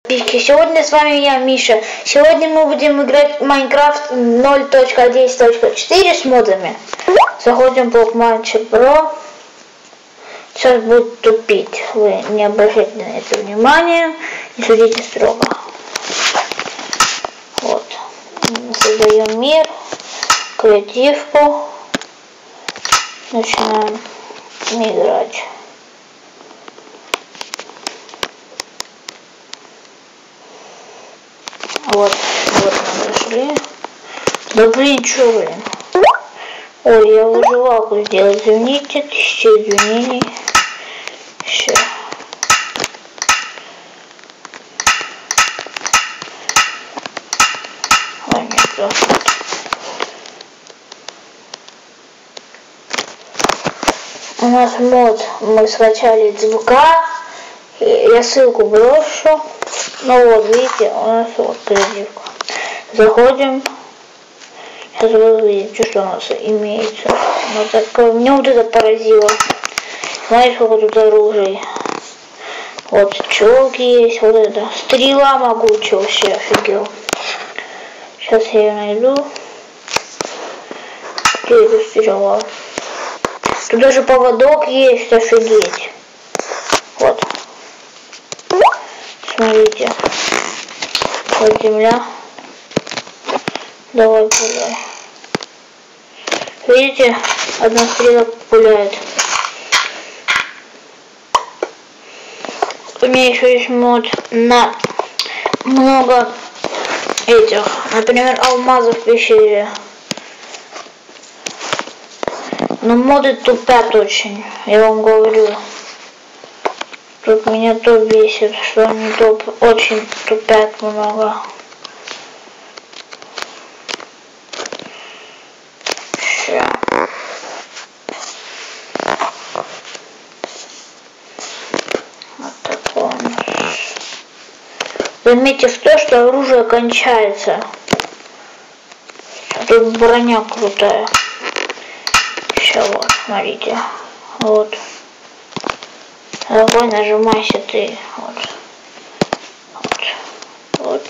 Сегодня с вами я, Миша. Сегодня мы будем играть в Майнкрафт 0.10.4 с модами. Заходим в Blockmancher Pro. Сейчас будет тупить. Вы не обращайте на это внимания. Не судите строго. Вот. Создаем мир. Креативку. Начинаем играть. Вот мы нашли. Да блин, чё, блин? Ой, я выживалку сделал, извините, 1000 извинений. Все. Ой, нет, да. У нас мод мы скачали из ВК. Я ссылку брошу. Ну вот, видите, у нас вот креативка. Заходим. Сейчас вы увидите, что у нас имеется. Вот такое. Мне вот это поразило. Знаете, сколько тут оружий. Вот челки есть, вот это. Стрела могучая, вообще офигел. Сейчас я ее найду. Где эта стрела? Тут даже поводок есть, офигеть. Вот. Смотрите. Вот земля. Давай пуляй. Видите? Одна стрела пуляет. У меня еще есть мод на много этих. Например, алмазов в пещере. Но моды тупят очень. Я вам говорю. Тут меня то бесит, что они очень тупят много. Все. Вот такое. Заметьте в то, что оружие кончается. Тут броня крутая. Сейчас вот, смотрите. Вот. Давай нажимайся ты. Вот. Вот.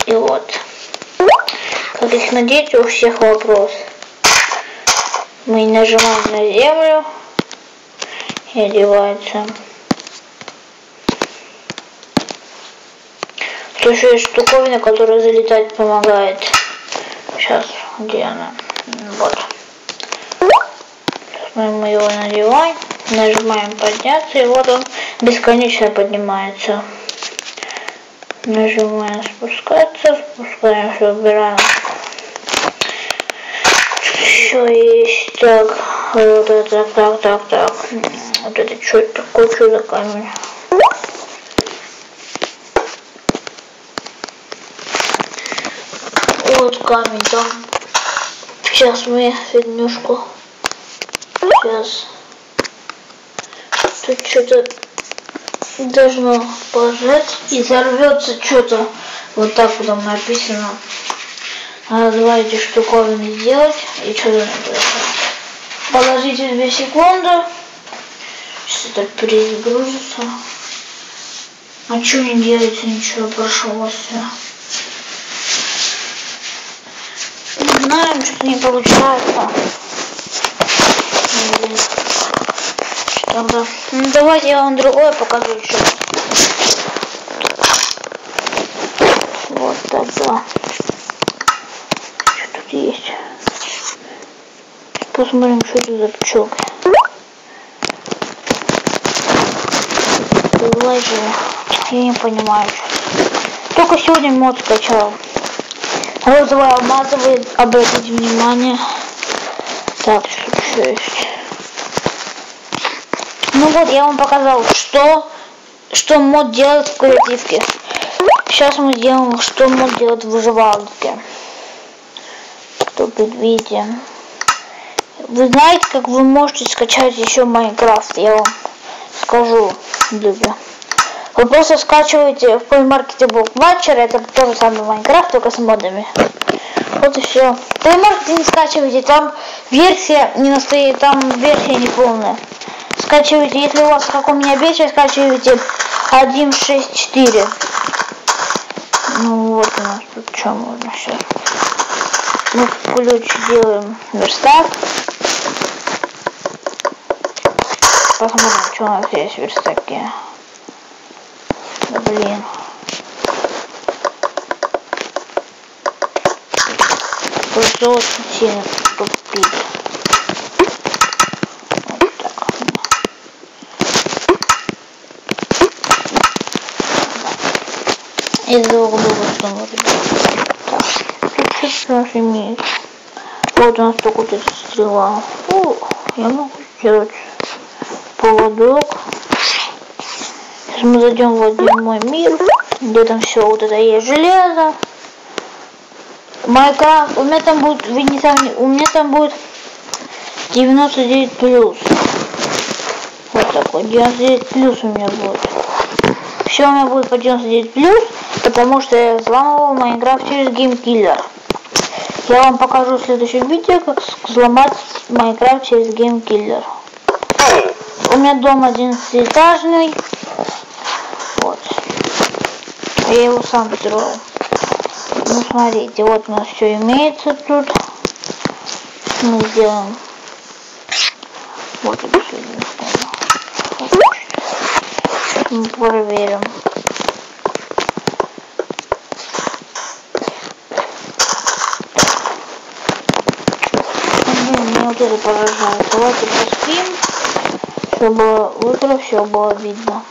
И вот. Как их надеть, у всех вопрос. Мы нажимаем на землю. И одевается. Тут еще есть штуковина, которая залетать помогает. Сейчас, где она? Вот. Мы его надеваем. Нажимаем подняться, и вот он бесконечно поднимается. Нажимаем спускаться, спускаемся, убираем. Еще есть так, вот это, так. Вот это что это такое, что за камень? Вот камень там. Сейчас мы фигнюшку. Сейчас. Тут что-то должно положить и взорвется что-то. Вот так вот там написано. Надо два эти штуковины сделать и что-то надо. Положите 2 секунды. Сейчас это перезагрузится. А что не делается ничего, прошу вас. Не знаем, что не получается. Тогда. Ну давайте я вам другое покажу еще. Вот тогда. Что тут есть? Посмотрим, что это за пчелка. Я не понимаю. Только сегодня мод скачал. Розовый, алмазовый, обратите внимание. Так, что еще есть? Ну вот, я вам показал, что мод делает в креативке. Сейчас мы сделаем, что мод делает в выживалке. Тут видите. Вы знаете, как вы можете скачать еще Майнкрафт? Я вам скажу, люди. Вы просто скачиваете в Play Market Blockmancher, это тот же самый Майнкрафт, только с модами. Вот и все. В Play Market не скачивайте, там версия не настоит, там версия не полная. Скачивайте, если у вас, как у меня, версия, скачивайте 1.6.4. Ну вот у нас тут что можно сейчас. Мы ключ делаем верстак. Посмотрим, что у нас есть в верстаке. Да блин. Просто очень сильно тупит. Вот так. Из-за угла что мы делаем. Так, тут что у нас имеется. Вот у нас только вот эта стрела. О, я могу сделать поводок. Сейчас мы зайдем в один мой мир, где там все вот это есть железо. Майнкрафт, у меня там будет, у меня там будет 99 плюс. Вот такой, 99 плюс у меня будет. Все у меня будет по 99 плюс, потому что я взламывал Майнкрафт через геймкиллер. Я вам покажу в следующем видео, как взломать Майнкрафт через геймкиллер. У меня дом 11-этажный. Вот. Я его сам строил. Ну смотрите, вот у нас все имеется тут. Мы сделаем вот это все. Мы проверим. Мне вот это поражает. Давайте поспим, чтобы утро все было видно.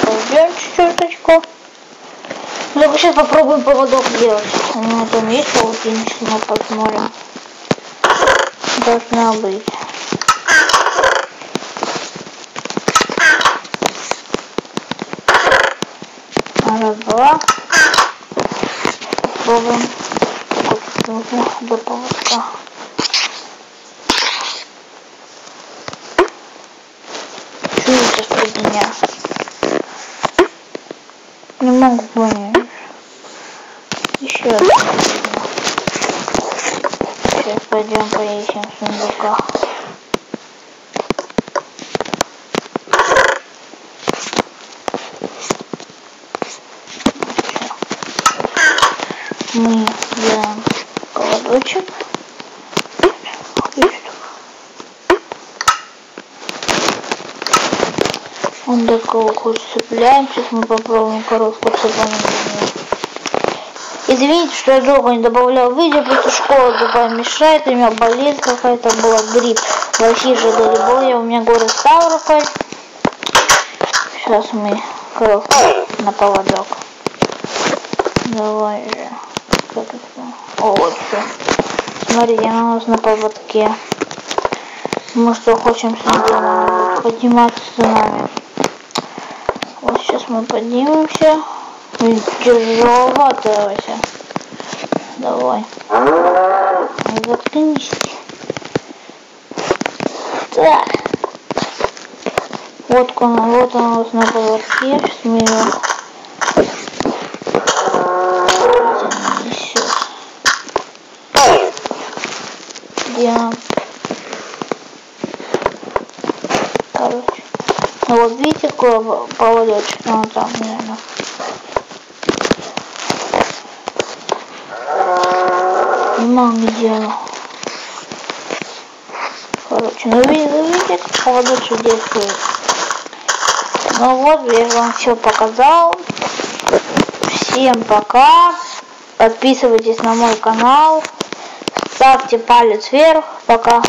Пойдем чуть-чуточку. Только сейчас попробуем поводок сделать. У меня там есть полотенечко, мы посмотрим. Должна быть. Раз, два. Попробуем. Вот нужно до поводка. Чуете под меня? Не могу понять. Еще одна. Сейчас пойдем поищем в сундуках. Мы делаем колодочек. Он до кого цепляем. Сейчас мы попробуем коровку цепануть. Извините, что я долго не добавлял видео, просто школа такая мешает, у меня болезнь какая-то была, грипп. Вообще же я у меня город Ставрополь. Сейчас мы коровку на поводок. Давай же. О, вот все. Смотрите, она у нас на поводке. Мы что, хотим подниматься с нами. Вот сейчас мы поднимемся. Тяжеловато вообще. Давай. Заткнись. Так. Вот он у нас на поводке. Сейчас мы его несет. Где? Короче. Ну вот видите, какой поводочек? Ну там, наверное. Мама делала. Короче, ну видите, как поводочек действует. Ну вот, я вам все показал. Всем пока. Подписывайтесь на мой канал. Ставьте палец вверх. Пока.